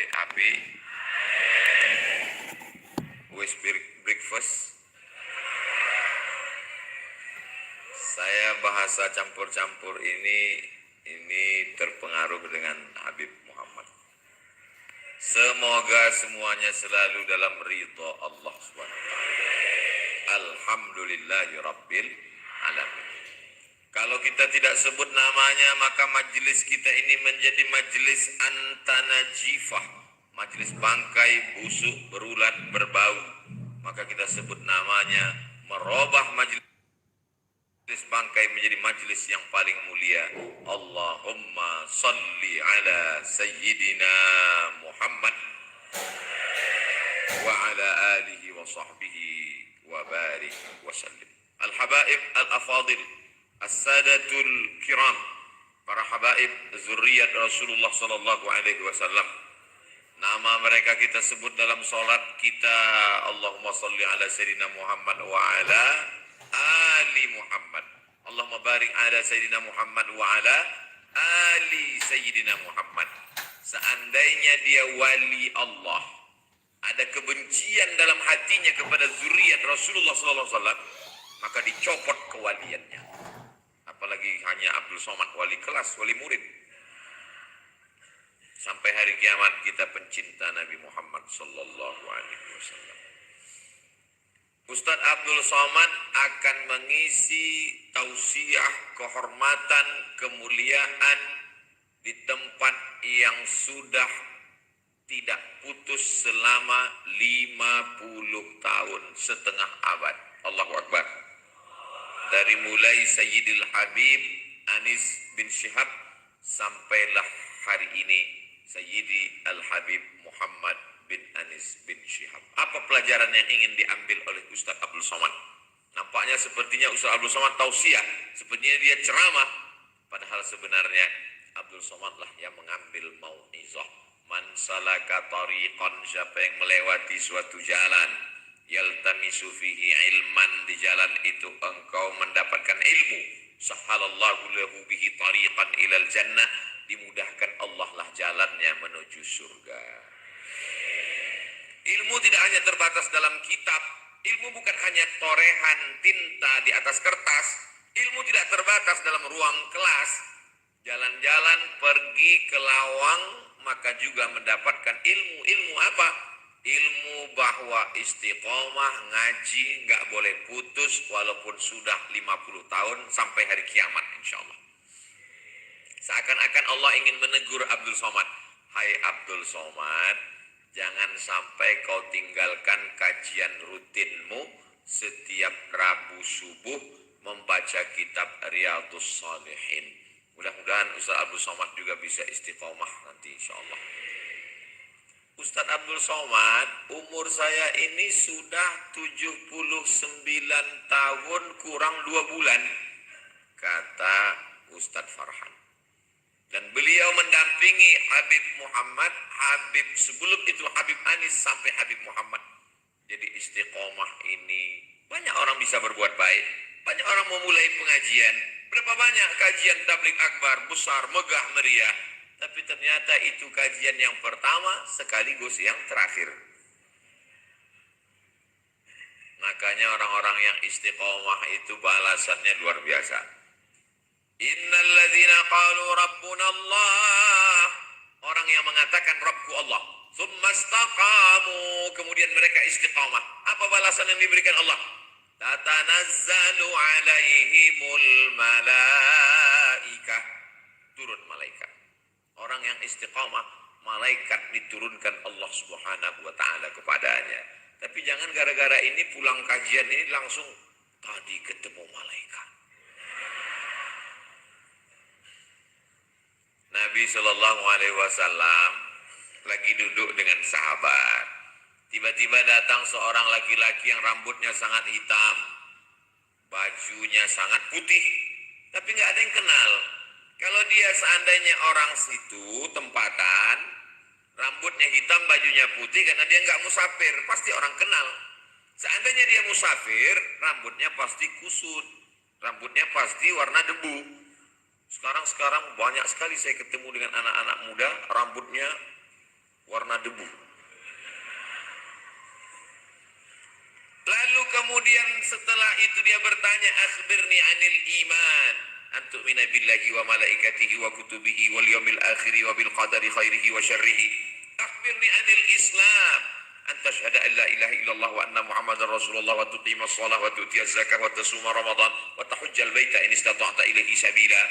adik-adik wis breakfast. Saya bahasa campur-campur ini terpengaruh dengan Habib Muhammad. Semoga semuanya selalu dalam ridha Allah SWT. Alhamdulillahi Rabbil Alamin. Kalau kita tidak sebut namanya, maka majelis kita ini menjadi majelis antanajifah, majelis bangkai, busuk, berulat, berbau. Maka kita sebut namanya, merubah majelis bangkai menjadi majelis yang paling mulia. Allahumma salli ala Sayyidina Muhammad wa ala alihi wa sahbihi wa barik wa sallim. Al-habaib al-afadil, as-sadatul kiram, para habaib zurriyat Rasulullah sallallahu alaihi wasallam. Nama mereka kita sebut dalam salat kita. Allahumma salli ala Sayyidina Muhammad wa ala ali Muhammad. Allahumma barik ala Sayyidina Muhammad wa ala ali Sayyidina Muhammad. Seandainya dia wali Allah, ada kebencian dalam hatinya kepada zuriat Rasulullah SAW, maka dicopot kewaliannya. Apalagi hanya Abdul Somad, wali kelas, wali murid. Sampai hari kiamat kita pencinta Nabi Muhammad Sallallahu Alaihi Wasallam. Ustadz Abdul Somad akan mengisi tausiah kehormatan, kemuliaan di tempat yang sudah tidak putus selama 50 tahun, setengah abad. Allahu Akbar. Dari mulai Sayyidil Habib Anis bin Syihab sampailah hari ini Sayyidi Al-Habib Muhammad bin Anis bin Syihab. Apa pelajaran yang ingin diambil oleh Ustadz Abdul Somad? Nampaknya sepertinya Ustadz Abdul Somad tausiah, sepertinya dia ceramah. Padahal sebenarnya Abdul Somad lah yang mengambil mau'izah. Man salaka tariqan, siapa yang melewati suatu jalan, yaltamisu fihi ilman, di jalan itu engkau mendapatkan ilmu, sahhalallahu lahu bihi tariqan ilal jannah, dimudahkan Allah lah jalannya menuju surga. Ilmu tidak hanya terbatas dalam kitab, ilmu bukan hanya torehan tinta di atas kertas, ilmu tidak terbatas dalam ruang kelas, jalan-jalan pergi ke lawang, maka juga mendapatkan ilmu. Ilmu apa? Ilmu bahwa istiqomah ngaji nggak boleh putus walaupun sudah 50 tahun sampai hari kiamat insya Allah. Seakan-akan Allah ingin menegur Abdul Somad. Hai Abdul Somad, jangan sampai kau tinggalkan kajian rutinmu setiap Rabu subuh membaca kitab Riyadhus Shalihin. Mudah-mudahan Ustaz Abdul Somad juga bisa istiqomah nanti insya Allah. Ustaz Abdul Somad, umur saya ini sudah 79 tahun kurang 2 bulan, kata Ustaz Farhan. Dan beliau mendampingi Habib Muhammad, Habib sebelum itu Habib Anis sampai Habib Muhammad. Jadi istiqomah ini, banyak orang bisa berbuat baik, banyak orang memulai pengajian. Berapa banyak kajian tabligh akbar, besar, megah, meriah. Tapi ternyata itu kajian yang pertama sekaligus yang terakhir. Makanya orang-orang yang istiqomah itu balasannya luar biasa. Innal ladzina qalu rabbuna Allah, orang yang mengatakan Rabbku Allah, tsumma istaqamu, kemudian mereka istiqamah. Apa balasan yang diberikan Allah? Tatanazzalu alaihimul malaikah, turun malaikat. Orang yang istiqamah, malaikat diturunkan Allah Subhanahu wa taala kepadanya. Tapi jangan gara-gara ini pulang kajian ini langsung tadi ketemu malaikat. Nabi Shallallahu Alaihi Wasallam lagi duduk dengan sahabat. Tiba-tiba datang seorang laki-laki yang rambutnya sangat hitam, bajunya sangat putih, tapi nggak ada yang kenal. Kalau dia seandainya orang situ tempatan, rambutnya hitam, bajunya putih, karena dia nggak musafir, pasti orang kenal. Seandainya dia musafir, rambutnya pasti kusut, rambutnya pasti warna debu. Sekarang banyak sekali saya ketemu dengan anak-anak muda, rambutnya warna debu. Lalu kemudian setelah itu dia bertanya, akhbirni anil iman, antu'mina billahi wa malaikatihi wa kutubihi wal yawmil akhiri wa bil qadari khairihi wa syarrihi. Akhbirni anil islam, anta syahada an la ilaha illallah wa anna muhammadar rasulullah wa tuqima shalah wa tu'tiya zakah wa tasuma ramadan wa tahujjal baita in istata'ta ilaihi sabila.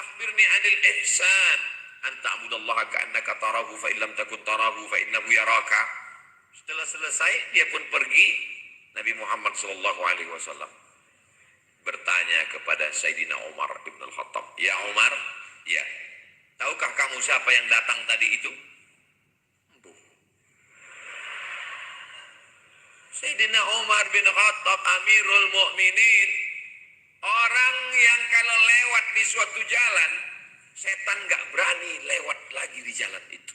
Akhbirni anil ihsan, anta abudallaha ka'annaka tarahu fa illam takun tarahu fa innahu yaraka. Setelah selesai dia pun pergi. Nabi Muhammad SAW bertanya kepada Sayyidina Umar ibn al-Khattab, ya Umar, ya, tahukah kamu siapa yang datang tadi itu? Sayyidina Umar bin Khattab Amirul Mukminin, orang yang kalau lewat di suatu jalan, setan gak berani lewat lagi di jalan itu.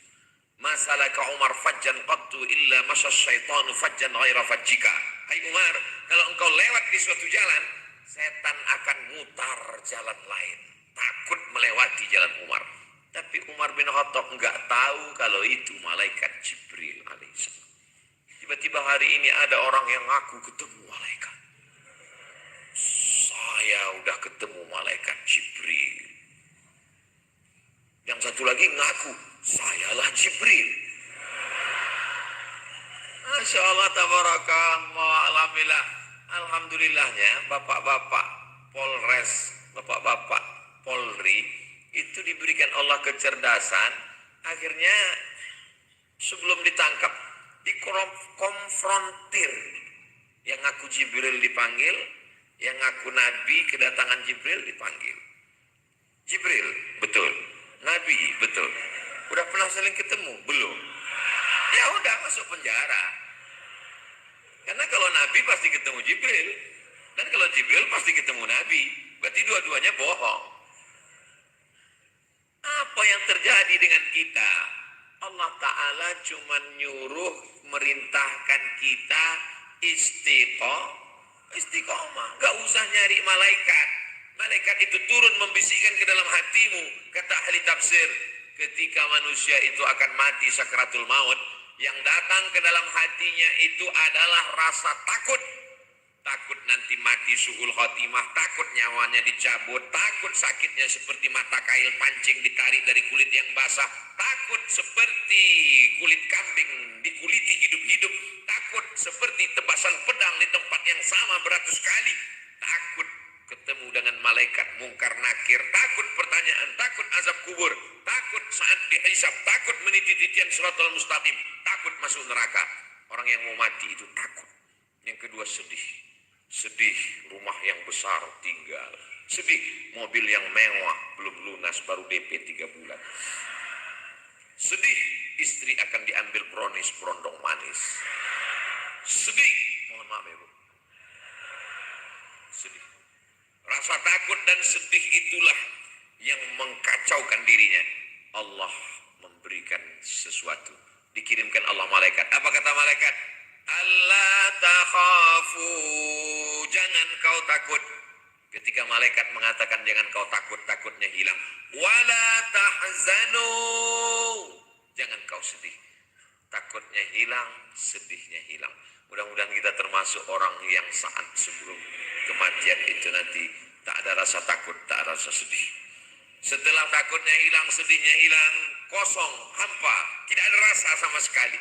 Masalaka Umar fajjan qattu illa masyas syaitanu fajjan ghaira fajjika. Hai Umar, kalau engkau lewat di suatu jalan, setan akan mutar jalan lain, takut melewati jalan Umar. Tapi Umar bin Khattab enggak tahu kalau itu malaikat Jibril alaihissalam. Tiba-tiba hari ini ada orang yang ngaku ketemu malaikat. Saya udah ketemu malaikat Jibril. Yang satu lagi ngaku, sayalah Jibril. Masya Allah, tabarakallah, alhamdulillah. Alhamdulillahnya bapak-bapak Polres, bapak-bapak Polri itu diberikan Allah kecerdasan. Akhirnya sebelum ditangkap, dikonfrontir. Yang ngaku Jibril dipanggil, yang ngaku Nabi kedatangan Jibril dipanggil. Jibril, betul. Nabi, betul. Udah pernah saling ketemu? Belum. Ya udah, masuk penjara. Karena kalau Nabi pasti ketemu Jibril. Dan kalau Jibril pasti ketemu Nabi. Berarti dua-duanya bohong. Apa yang terjadi dengan kita? Allah Ta'ala cuma nyuruh merintahkan kita istiqomah. Gak usah nyari malaikat. Malaikat itu turun membisikkan ke dalam hatimu. Kata ahli tafsir, ketika manusia itu akan mati sakratul maut, yang datang ke dalam hatinya itu adalah rasa takut. Takut nanti mati su'ul khotimah, takut nyawanya dicabut, takut sakitnya seperti mata kail pancing ditarik dari kulit yang basah, takut seperti kulit kambing dikuliti hidup-hidup, takut seperti tebasan pedang di tempat yang sama beratus kali, takut ketemu dengan malaikat mungkar nakir, takut pertanyaan, takut azab kubur, takut saat dihisab, takut meniti-titian siratal mustaqim, takut masuk neraka. Orang yang mau mati itu takut. Yang kedua sedih. Sedih rumah yang besar tinggal. Sedih mobil yang mewah belum lunas baru DP 3 bulan. Sedih istri akan diambil brownies berondong manis. Sedih, mohon maaf ya Bu. Sedih. Rasa takut dan sedih itulah yang mengkacaukan dirinya. Allah memberikan sesuatu. Dikirimkan Allah malaikat. Apa kata malaikat? Allah takhafu, jangan kau takut. Ketika malaikat mengatakan jangan kau takut, takutnya hilang. Wala tahzanu, jangan kau sedih. Takutnya hilang, sedihnya hilang. Mudah-mudahan kita termasuk orang yang saat sebelum kematian itu nanti tak ada rasa takut, tak ada rasa sedih. Setelah takutnya hilang, sedihnya hilang, kosong, hampa, tidak ada rasa sama sekali.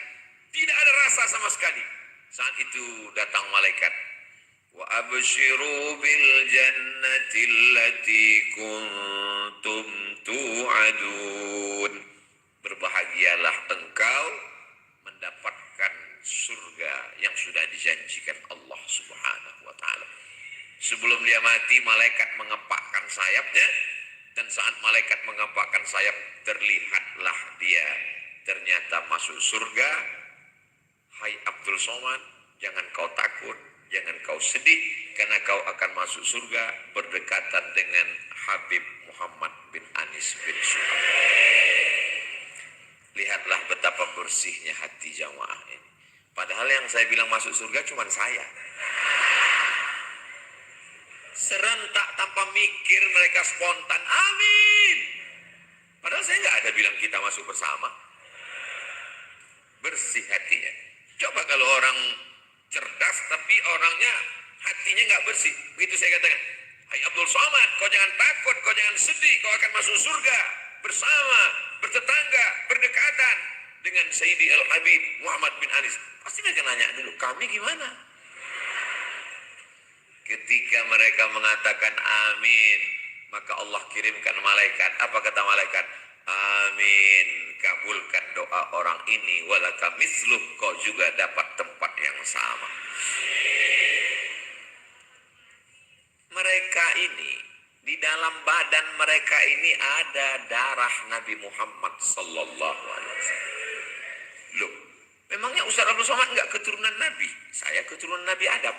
Tidak ada rasa sama sekali. Saat itu datang malaikat. Wa abshiru bil jannati allati kuntum tu'adun. Berbahagialah engkau mendapatkan surga yang sudah dijanjikan Allah Subhanahu wa taala. Sebelum dia mati, malaikat mengepakkan sayapnya, dan saat malaikat mengepakkan sayap, terlihatlah dia ternyata masuk surga. Hai Abdul Somad, jangan kau takut, jangan kau sedih, karena kau akan masuk surga berdekatan dengan Habib Muhammad bin Anis bin Suhaib. Lihatlah betapa bersihnya hati jamaah ini. Padahal yang saya bilang masuk surga cuma saya. Serentak tanpa mikir mereka spontan, amin. Padahal saya nggak ada bilang kita masuk bersama. bersih hatinya. Coba kalau orang cerdas tapi orangnya hatinya nggak bersih. Begitu saya katakan, hai Abdul Somad, kau jangan takut, kau jangan sedih, kau akan masuk surga bersama, bertetangga, berdekatan dengan Sayyidi Al-Habib Muhammad bin Anis. Pasti mereka nanya dulu, kami gimana? Ketika mereka mengatakan amin, maka Allah kirimkan malaikat. Apa kata malaikat? Amin, kabulkan doa orang ini, walaka misluh, kau juga dapat tempat yang sama. Mereka ini, di dalam badan mereka ini ada darah Nabi Muhammad sallallahu alaihi wasallam. Loh, memangnya Ustaz Abdul Somad enggak keturunan Nabi? Saya keturunan Nabi Adam.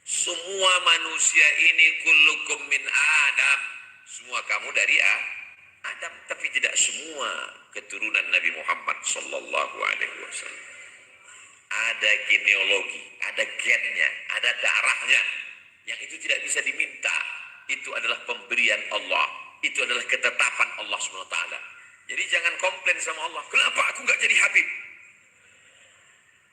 Semua manusia ini kullukum min Adam. Semua kamu dari Adam, tapi tidak semua keturunan Nabi Muhammad sallallahu alaihi wasallam. Ada genealogi, ada gennya, ada darahnya. Yang itu tidak bisa diminta. Itu adalah pemberian Allah. Itu adalah ketetapan Allah SWT. Jadi jangan komplain sama Allah. Kenapa aku nggak jadi Habib?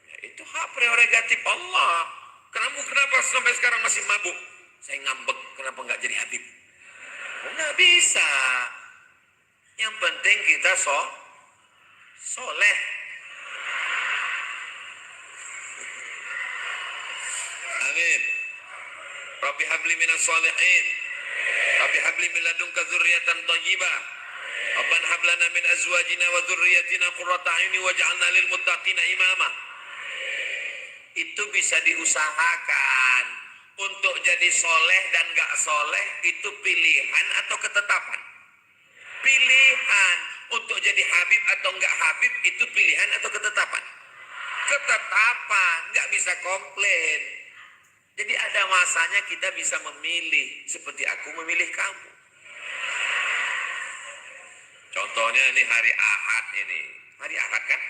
Ya, itu hak prerogatif Allah. Kenapa sampai sekarang masih mabuk? Saya ngambek, kenapa nggak jadi Habib? Nggak bisa. Yang penting kita soleh. Amin. Rabbi habli minas salihin. Rabbi habli min ladunka dzurriyyatan thayyibah. Rabbana hab lana min azwajina wa dzurriyyatina qurrata a'yuni waj'alna lil muttaqina imama. Itu bisa diusahakan. Untuk jadi soleh dan gak soleh itu pilihan atau ketetapan? Pilihan. Untuk jadi Habib atau enggak Habib itu pilihan atau ketetapan? Ketetapan, nggak bisa komplain. Jadi ada masanya kita bisa memilih, seperti aku memilih kamu. Contohnya ini hari Ahad ini. Hari Ahad kan?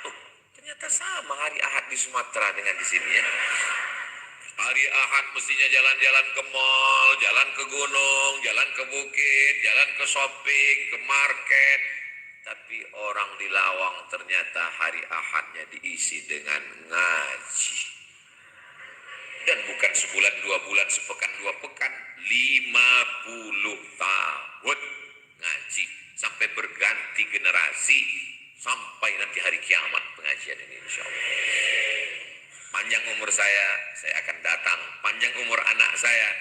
Oh, ternyata sama hari Ahad di Sumatera dengan di sini ya. Hari Ahad mestinya jalan-jalan ke mall, jalan ke gunung, jalan ke bukit, jalan ke shopping, ke market. Tapi orang di Lawang ternyata hari Ahadnya diisi dengan ngaji. Dan bukan sebulan, 2 bulan, sepekan, 2 pekan, 50 tahun ngaji. Sampai berganti generasi, sampai nanti hari kiamat pengajian ini insya Allah. Panjang umur saya akan datang. Panjang umur anak saya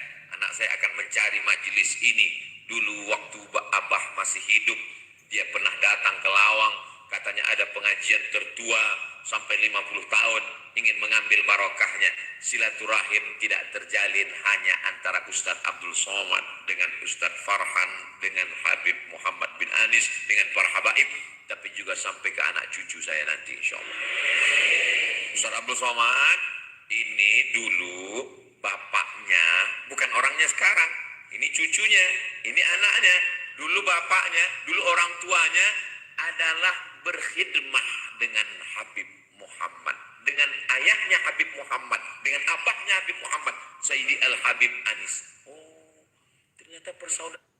akan mencari majelis ini. Dulu waktu Abah masih hidup, dia pernah datang ke Lawang, katanya ada pengajian tertua sampai 50 tahun, ingin mengambil barokahnya. Silaturahim tidak terjalin hanya antara Ustadz Abdul Somad dengan Ustadz Farhan, dengan Habib Muhammad bin Anis, dengan para habaib, tapi juga sampai ke anak cucu saya nanti insya Allah. Ustadz Abdul Somad ini dulu bapaknya, bukan orangnya sekarang, ini cucunya, ini anaknya. Dulu bapaknya, dulu orang tuanya adalah berkhidmah dengan Habib Muhammad, dengan ayahnya Habib Muhammad, dengan abahnya Habib Muhammad, Sayyidi Al-Habib Anis. Oh, ternyata persaudaraan.